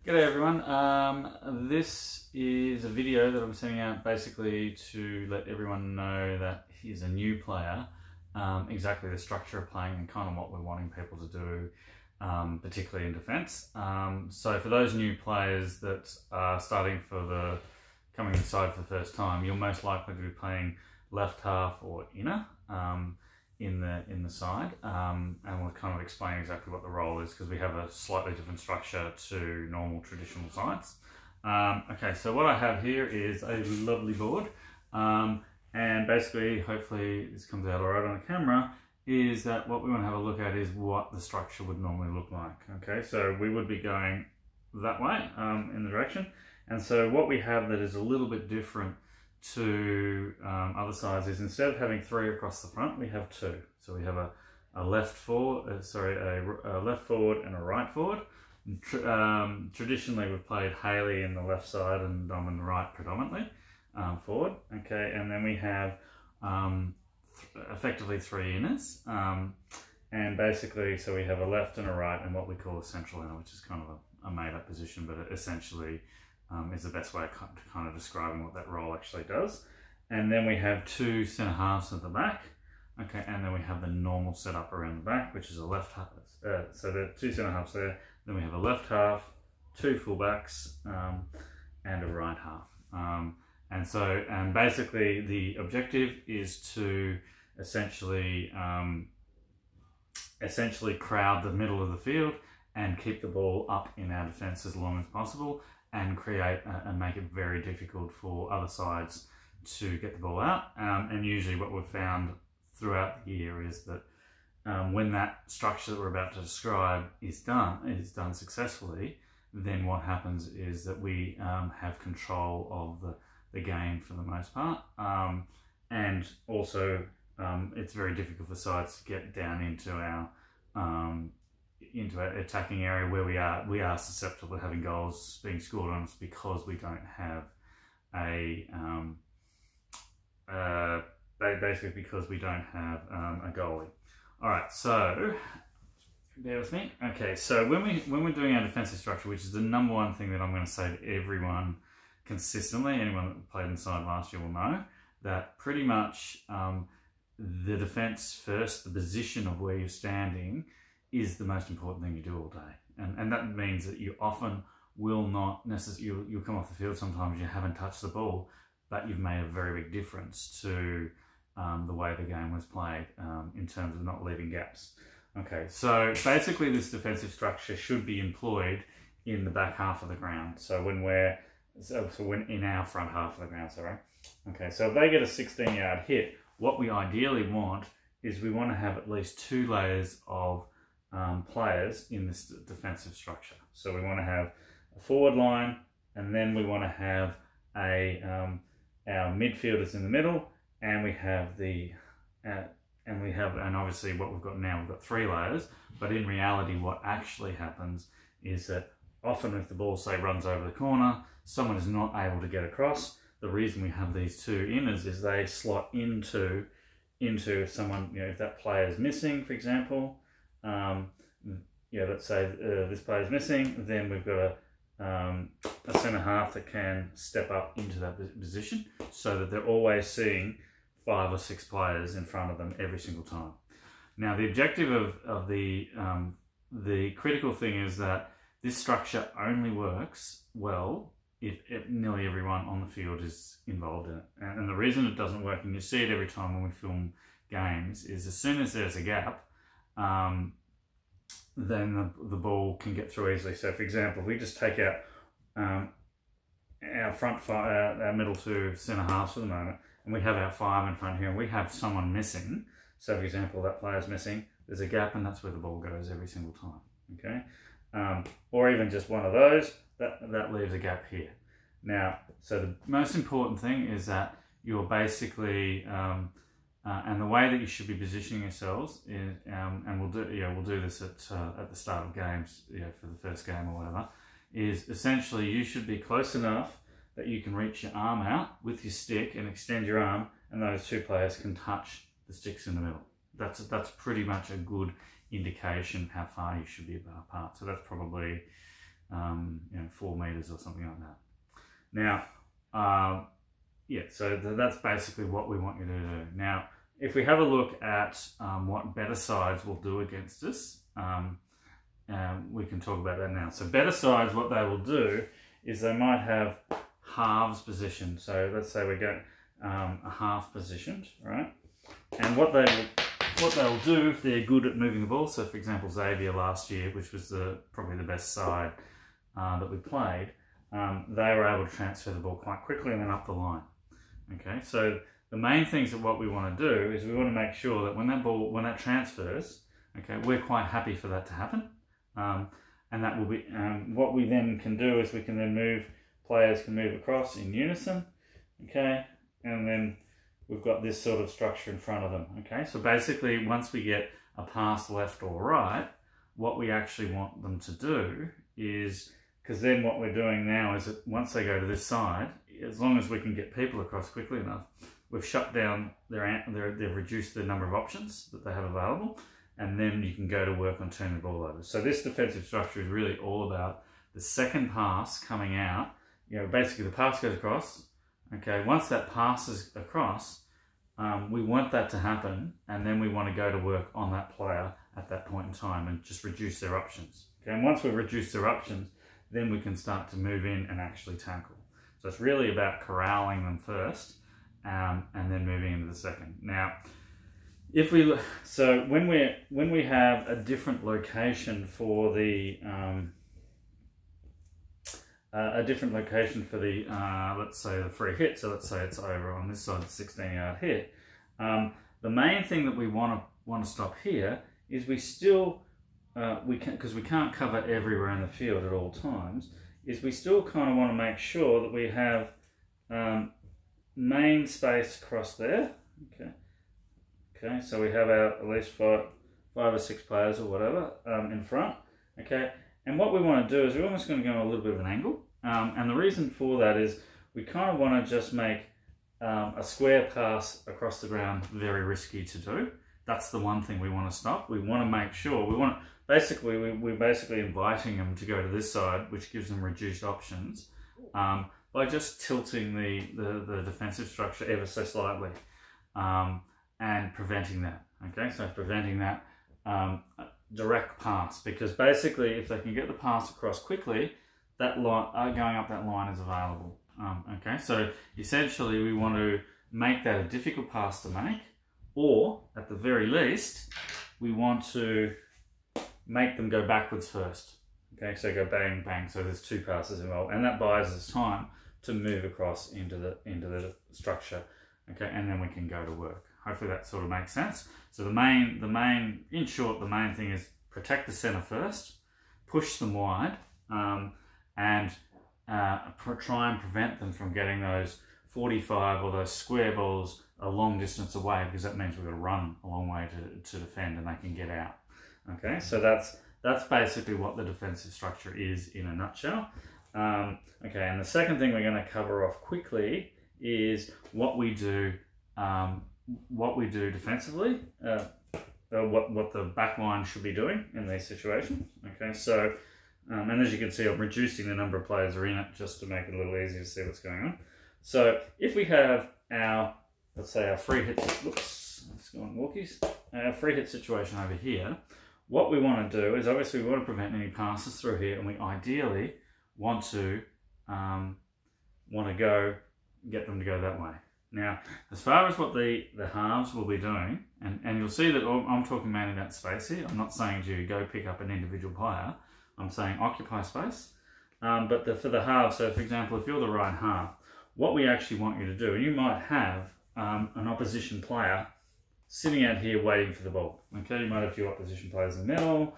G'day everyone, this is a video that I'm sending out basically to let everyone know that he's a new player, exactly the structure of playing and kind of what we're wanting people to do, particularly in defence. So for those new players that are coming inside for the first time, you're most likely to be playing left half or inner in the side, and we'll kind of explain exactly what the role is because we have a slightly different structure to normal traditional sides. Okay, so what I have here is a lovely board, and basically, hopefully this comes out all right on the camera, is that what we want to have a look at is what the structure would normally look like. Okay, so we would be going that way in the direction, and so what we have that is a little bit different to other sides is instead of having three across the front, we have two. So we have a left forward, a left forward and a right forward. Traditionally, we've played Haley in the left side and Dom in the right predominantly forward. Okay, and then we have effectively three inners, and basically, so we have a left and a right and what we call a central inner, which is kind of a made-up position, but it essentially is the best way of kind of describing what that role actually does. And then we have two centre halves at the back. Okay, and then we have the normal setup around the back, which is a left half. So there are two centre halves there. Then we have a left half, two fullbacks, and a right half. And basically the objective is to essentially crowd the middle of the field and keep the ball up in our defence as long as possible, and create and make it very difficult for other sides to get the ball out. And usually what we've found throughout the year is that when that structure that we're about to describe is done successfully, then what happens is that we have control of the game for the most part. And also it's very difficult for sides to get down into our attacking area where we are susceptible to having goals being scored on us because we don't have a goalie. All right, so bear with me. Okay, so when we're doing our defensive structure, which is the number one thing that I'm going to say to everyone consistently, anyone that played inside last year will know that pretty much the defense first, the position of where you're standing, is the most important thing you do all day. And that means that you often will not necessarily, you'll come off the field sometimes, you haven't touched the ball, but you've made a very big difference to the way the game was played in terms of not leaving gaps. Okay, so basically this defensive structure should be employed in the back half of the ground. So when in our front half of the ground, sorry. Okay, so if they get a 16-yard hit, what we ideally want is we want to have at least two layers of players in this defensive structure. So we want to have a forward line, and then we want to have our midfielders in the middle, and we have and obviously what we've got now, we've got three layers. But in reality, what actually happens is that often if the ball, say, runs over the corner, someone is not able to get across. The reason we have these two inners is they slot into someone, if that player is missing, for example. Let's say this player is missing, then we've got a centre half that can step up into that position so that they're always seeing 5 or 6 players in front of them every single time. Now, the objective of the critical thing is that this structure only works well if nearly everyone on the field is involved in it. And the reason it doesn't work, and you see it every time when we film games, is as soon as there's a gap, then the ball can get through easily. So for example, if we just take out our middle two centre halves for the moment, and we have our 5 in front here, and we have someone missing. So for example, that player's missing, there's a gap, and that's where the ball goes every single time, okay? Or even just one of those, that leaves a gap here. Now, so the most important thing is that you're basically, and the way that you should be positioning yourselves is, and we'll do this at the start of games, for the first game or whatever, is essentially you should be close enough that you can reach your arm out with your stick and extend your arm, and those two players can touch the sticks in the middle. That's pretty much a good indication how far you should be apart. So that's probably you know, 4 meters or something like that. Now, yeah, so that's basically what we want you to do. Now, if we have a look at what better sides will do against us, we can talk about that now. So better sides, what they will do is they might have halves positioned. So let's say we get a half positioned, right? And what they'll do if they're good at moving the ball. So for example, Xavier last year, which was probably the best side that we played, they were able to transfer the ball quite quickly and then up the line. Okay, so the main things that what we want to do is we want to make sure that when that transfers, okay, we're quite happy for that to happen. And that will be, what we then can do is we can then players can move across in unison, okay, and then we've got this sort of structure in front of them, okay. So basically, once we get a pass left or right, what we actually want them to do is, because then what we're doing now is that once they go to this side, as long as we can get people across quickly enough, we've shut down they've reduced the number of options that they have available, and then you can go to work on turning the ball over. So this defensive structure is really all about the second pass coming out. You know, basically the pass goes across. Okay, once that passes across, we want that to happen, and then we want to go to work on that player at that point in time and just reduce their options. Okay, and once we've reduced their options, then we can start to move in and actually tackle. So it's really about corralling them first, and then moving into the second. Now, when we have a different location for the let's say the free hit, so let's say it's over on this side, the 16-yard hit. The main thing that we want to stop here is we still because we can't cover everywhere in the field at all times, is we still kind of want to make sure that we have main space across there. Okay, so we have our at least five or six players or whatever in front. Okay, and what we want to do is we're almost going to go on a little bit of an angle. And the reason for that is we kind of want to just make a square pass across the ground very risky to do. That's the one thing we want to stop. We want to make sure, we're basically inviting them to go to this side, which gives them reduced options by just tilting the defensive structure ever so slightly and preventing that. Okay, so preventing that direct pass, because basically if they can get the pass across quickly, that line, going up that line is available. Okay, so essentially we want to make that a difficult pass to make, or at the very least, we want to make them go backwards first. Okay, so go bang, bang, so there's two passes involved, and that buys us time to move across into the structure. Okay, and then we can go to work. Hopefully that sort of makes sense. So in short, the main thing is protect the center first, push them wide, and try and prevent them from getting those 45 or those square balls a long distance away, because that means we've got to run a long way to defend and they can get out. Okay, so that's basically what the defensive structure is in a nutshell. Okay, and the second thing we're going to cover off quickly is what we do defensively, what the back line should be doing in these situations. Okay, so and as you can see, I'm reducing the number of players are in it just to make it a little easier to see what's going on. So if we have our, let's say our free hit, whoops, let's go on walkies, our free hit situation over here, what we want to do is obviously we want to prevent any passes through here, and we ideally want to get them to go that way. Now, as far as what the halves will be doing, and you'll see that I'm talking mainly about space here. I'm not saying to you go pick up an individual player. I'm saying occupy space. But for the halves, so for example, if you're the right half, what we actually want you to do, and you might have an opposition player sitting out here waiting for the ball. Okay, you might have a few opposition players in the middle.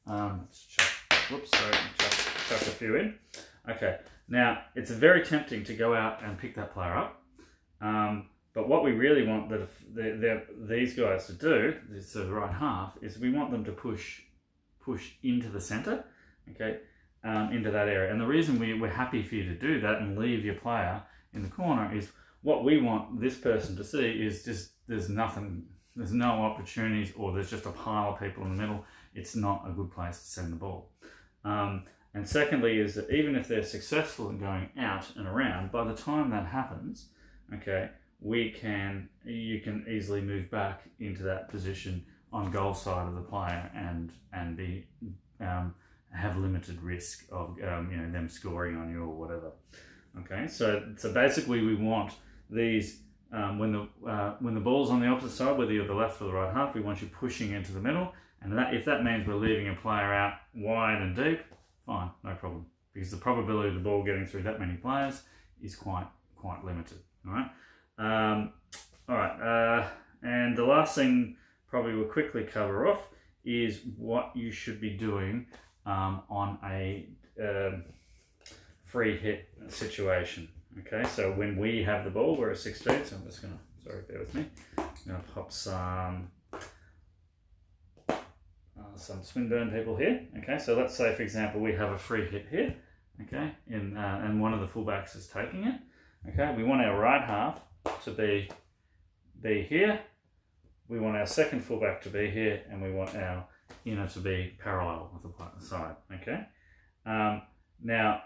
Chuck a few in. Okay, now it's very tempting to go out and pick that player up. But what we really want these guys to do, so the right half, is we want them to push into the center, okay, into that area. And the reason we're happy for you to do that and leave your player in the corner is what we want this person to see is just there's no opportunities, or there's just a pile of people in the middle. It's not a good place to send the ball. And And secondly is that even if they're successful in going out and around, by the time that happens, okay, you can easily move back into that position on goal side of the player and be have limited risk of them scoring on you or whatever. Okay, so basically we want these when the ball's on the opposite side, whether you're the left or the right half, we want you pushing into the middle, and if that means we're leaving a player out wide and deep, fine, no problem, because the probability of the ball getting through that many players is quite limited. All right. And the last thing probably we'll quickly cover off is what you should be doing on a free hit situation. Okay, so when we have the ball, we're at 16, so I'm just gonna, sorry, bear with me. I'm gonna pop some Swinburne people here. Okay, so let's say, for example, we have a free hit here. Okay, and one of the fullbacks is taking it. Okay, we want our right half to be here. We want our second fullback to be here, and we want our inner to be parallel with the side. Okay. Now,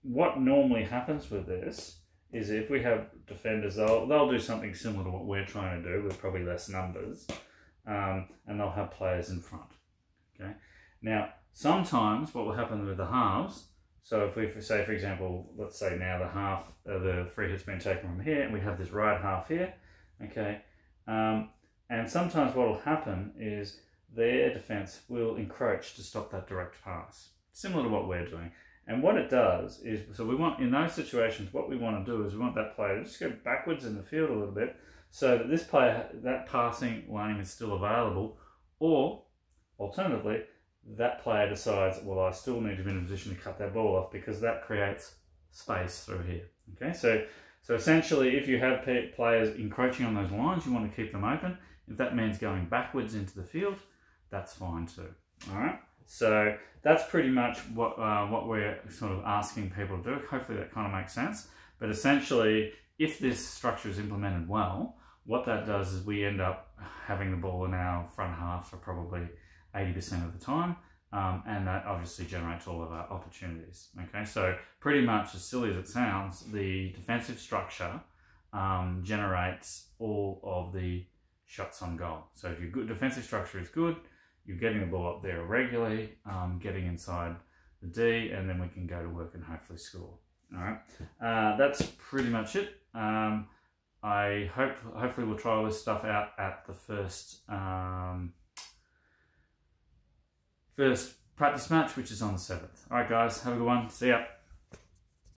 what normally happens with this is if we have defenders, they'll do something similar to what we're trying to do with probably less numbers, and they'll have players in front. Okay. Now, sometimes what will happen with the halves, so if we say, for example, let's say now the free hit's been taken from here, and we have this right half here, okay, and sometimes what will happen is their defence will encroach to stop that direct pass, similar to what we're doing. And what it does is, so we want, in those situations, what we want to do is we want that player to just go backwards in the field a little bit, so that this player, that passing lane is still available, or alternatively, that player decides, well, I still need to be in a position to cut that ball off, because that creates space through here. Okay, so essentially, if you have players encroaching on those lines, you want to keep them open. If that means going backwards into the field, that's fine too. All right, so that's pretty much what we're sort of asking people to do. Hopefully that kind of makes sense. But essentially, if this structure is implemented well, what that does is we end up having the ball in our front half for probably 80% of the time, and that obviously generates all of our opportunities. Okay, so pretty much, as silly as it sounds, the defensive structure generates all of the shots on goal. So if your good defensive structure is good, you're getting the ball up there regularly, getting inside the D, and then we can go to work and hopefully score. All right, that's pretty much it. Hopefully we'll try all this stuff out at the first practice match, which is on the 7th. All right, guys, have a good one. See ya.